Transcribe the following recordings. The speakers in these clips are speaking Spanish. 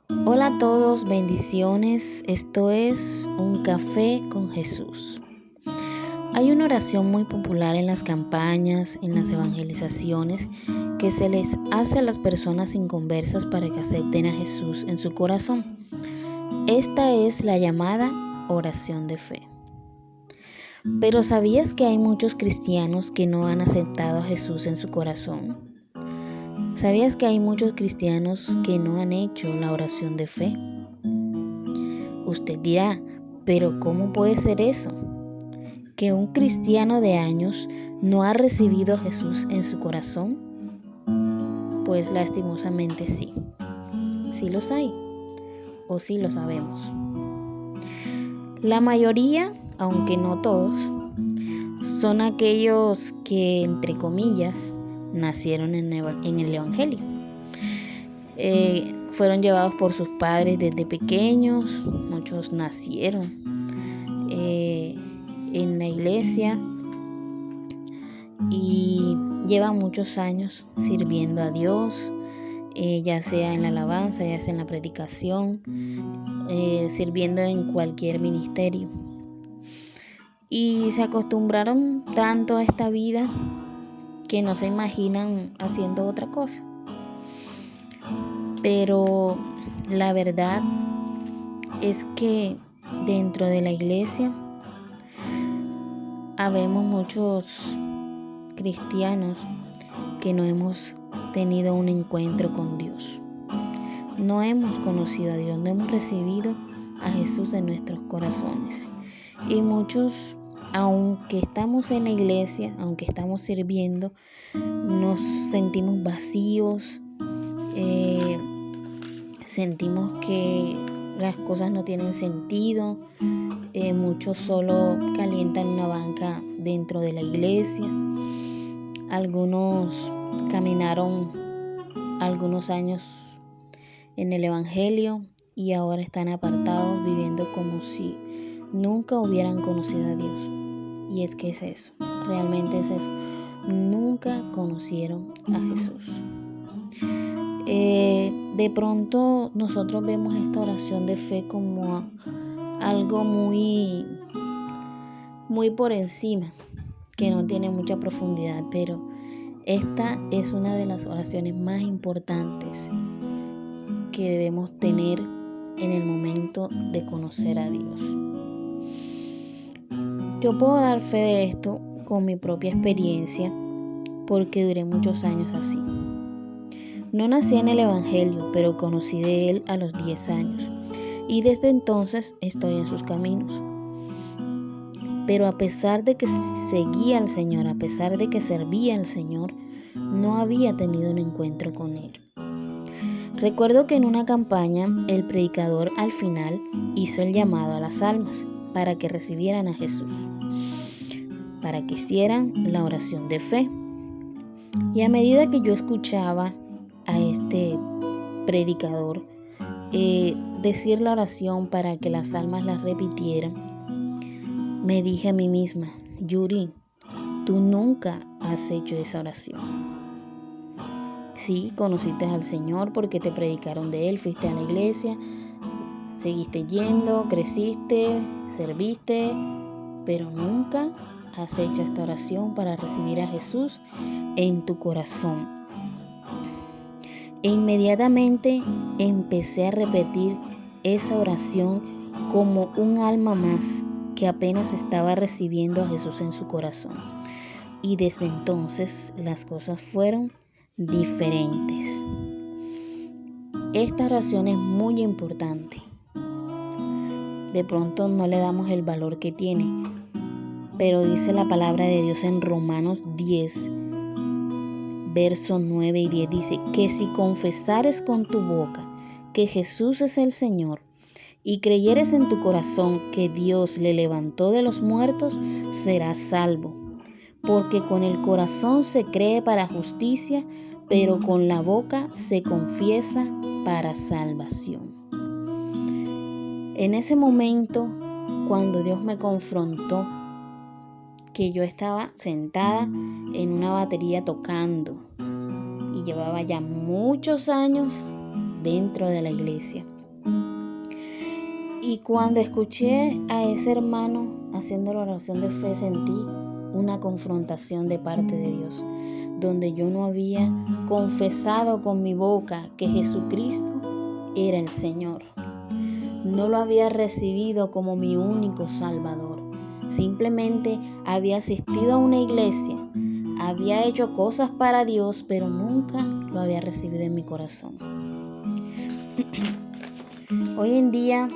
Hola a todos, bendiciones. Esto es Un Café con Jesús. Hay una oración muy popular en las campañas, en las evangelizaciones, que se les hace a las personas inconversas para que acepten a Jesús en su corazón. Esta es la llamada oración de fe. Pero ¿sabías que hay muchos cristianos que no han aceptado a Jesús en su corazón? ¿Sabías que hay muchos cristianos que no han hecho la oración de fe? Usted dirá, ¿pero cómo puede ser eso? ¿Que un cristiano de años no ha recibido a Jesús en su corazón? Pues lastimosamente sí. Sí los hay, o sí lo sabemos. La mayoría, aunque no todos, son aquellos que, entre comillas, nacieron en el Evangelio. Fueron llevados por sus padres desde pequeños, muchos nacieron en la iglesia y llevan muchos años sirviendo a Dios, ya sea en la alabanza, ya sea en la predicación, sirviendo en cualquier ministerio. Y se acostumbraron tanto a esta vida que no se imaginan haciendo otra cosa. Pero la verdad es que dentro de la iglesia habemos muchos cristianos que no hemos tenido un encuentro con Dios. No hemos conocido a Dios, no hemos recibido a Jesús en nuestros corazones. Y muchos, aunque estamos en la iglesia, aunque estamos sirviendo, nos sentimos vacíos, sentimos que las cosas no tienen sentido. Muchos solo calientan una banca dentro de la iglesia. Algunos caminaron algunos años en el Evangelio y ahora están apartados, viviendo como si nunca hubieran conocido a Dios. Y es que es eso, realmente es eso. Nunca conocieron a Jesús. De pronto nosotros vemos esta oración de fe como algo muy por encima, que no tiene mucha profundidad, pero esta es una de las oraciones más importantes que debemos tener en el momento de conocer a Dios. Yo puedo dar fe de esto con mi propia experiencia, porque duré muchos años así. No nací en el Evangelio, pero conocí de él a los 10 años, y desde entonces estoy en sus caminos. Pero a pesar de que seguía al Señor, a pesar de que servía al Señor, no había tenido un encuentro con Él. Recuerdo que en una campaña el predicador al final hizo el llamado a las almas para que recibieran a Jesús, para que hicieran la oración de fe. Y a medida que yo escuchaba a este predicador decir la oración para que las almas la repitieran, me dije a mí misma, Yuri, tú nunca has hecho esa oración. Sí, conociste al Señor porque te predicaron de Él, fuiste a la iglesia, seguiste yendo, creciste, serviste, pero nunca has hecho esta oración para recibir a Jesús en tu corazón. E inmediatamente empecé a repetir esa oración como un alma más que apenas estaba recibiendo a Jesús en su corazón. Y desde entonces las cosas fueron diferentes. Esta oración es muy importante. De pronto no le damos el valor que tiene, pero dice la palabra de Dios en Romanos 10, versos 9 y 10, dice que si confesares con tu boca que Jesús es el Señor y creyeres en tu corazón que Dios le levantó de los muertos, serás salvo. Porque con el corazón se cree para justicia, pero con la boca se confiesa para salvación. En ese momento, cuando Dios me confrontó, que yo estaba sentada en una batería tocando y llevaba ya muchos años dentro de la iglesia, Y cuando escuché a ese hermano haciendo la oración de fe, sentí una confrontación de parte de Dios, donde yo no había confesado con mi boca que Jesucristo era el Señor. No lo había recibido como mi único Salvador. Simplemente había asistido a una iglesia, había hecho cosas para Dios, pero nunca lo había recibido en mi corazón. Hoy en día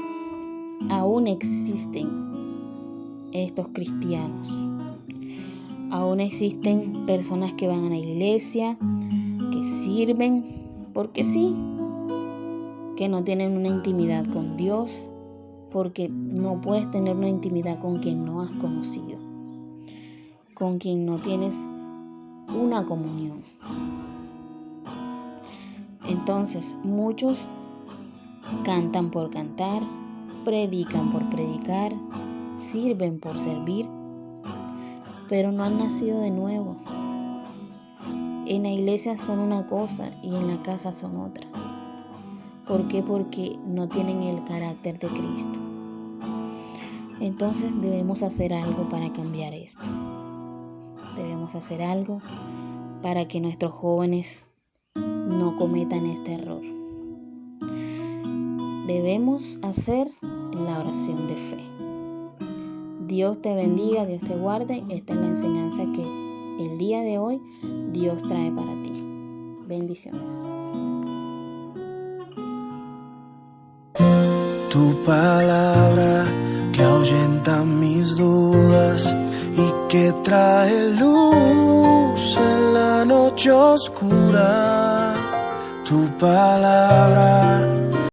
aún existen estos cristianos. Aún existen personas que van a la iglesia, que sirven, porque sí, que no tienen una intimidad con Dios, porque no puedes tener una intimidad con quien no has conocido, con quien no tienes una comunión. Entonces, muchos cantan por cantar, predican por predicar, sirven por servir, pero no han nacido de nuevo. En la iglesia son una cosa y en la casa son otra. ¿Por qué? Porque no tienen el carácter de Cristo. Entonces debemos hacer algo para cambiar esto. Debemos hacer algo para que nuestros jóvenes no cometan este error. Debemos hacer la oración de fe. Dios te bendiga, Dios te guarde. Esta es la enseñanza que el día de hoy Dios trae para ti. Bendiciones. Tu palabra que ahuyenta mis dudas y que trae luz en la noche oscura. Tu palabra